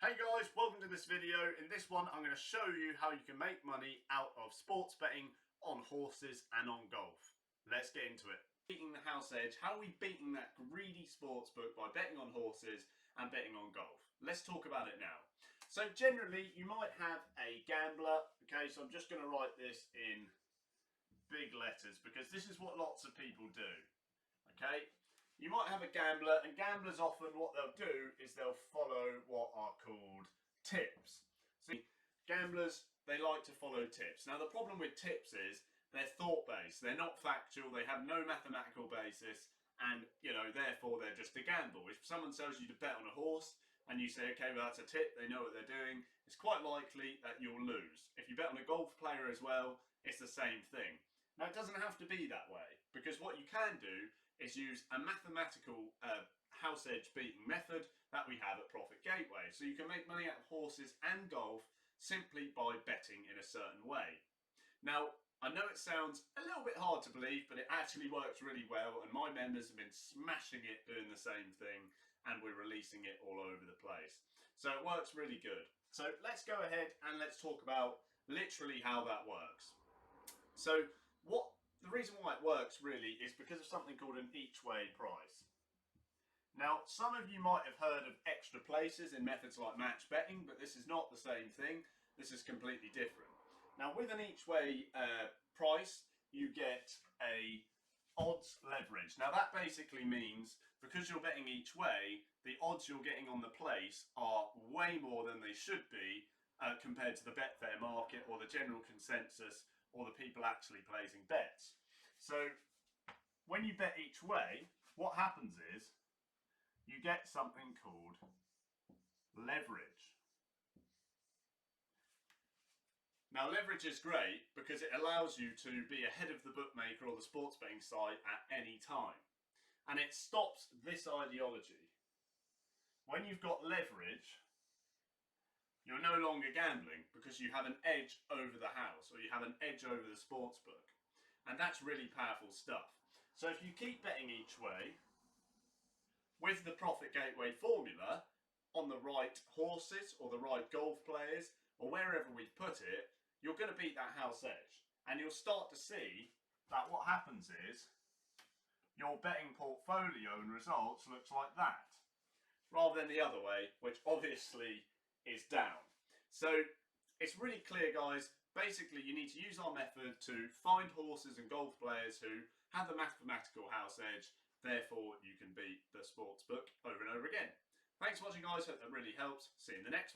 Hey guys, welcome to this video. In this one, I'm going to show you how you can make money out of sports betting on horses and on golf. Let's get into it. Beating the house edge. How are we beating that greedy sports book by betting on horses and betting on golf? Let's talk about it now. So generally, you might have a gambler. Okay, so I'm just going to write this in big letters because this is what lots of people do. Okay. You might have a gambler, and gamblers often what they'll do is they'll follow what are called tips. See, gamblers, they like to follow tips. Now the problem with tips is they're thought-based, they're not factual, they have no mathematical basis, and therefore they're just a gamble. If someone tells you to bet on a horse and you say, okay, well that's a tip, they know what they're doing, it's quite likely that you'll lose. If you bet on a golf player as well, it's the same thing. Now it doesn't have to be that way, because what you can do is use a mathematical house edge beating method that we have at Profit Gateway. So you can make money out of horses and golf simply by betting in a certain way. Now, I know it sounds a little bit hard to believe, but it actually works really well, and my members have been smashing it doing the same thing, and we're releasing it all over the place. So it works really good. So let's go ahead and let's talk about literally how that works. So the reason why it works really is because of something called an each way price. Now, some of you might have heard of extra places in methods like match betting, but this is not the same thing. This is completely different. Now, with an each way price, you get a odds leverage. Now, that basically means because you're betting each way, the odds you're getting on the place are way more than they should be compared to the Betfair market or the general consensus or the people actually placing bets. So when you bet each way, what happens is you get something called leverage. Now leverage is great because it allows you to be ahead of the bookmaker or the sports betting site at any time. And it stops this ideology. When you've got leverage, you're no longer gambling because you have an edge over the house or you have an edge over the sports book. And that's really powerful stuff. So if you keep betting each way with the Profit Gateway formula on the right horses or the right golf players or wherever we've put it, you're going to beat that house edge. And you'll start to see that what happens is your betting portfolio and results looks like that, rather than the other way, which obviously is down. So it's really clear, guys. Basically, you need to use our method to find horses and golf players who have the mathematical house edge. Therefore, you can beat the sports book over and over again. Thanks for watching, guys. Hope that really helps. See you in the next one.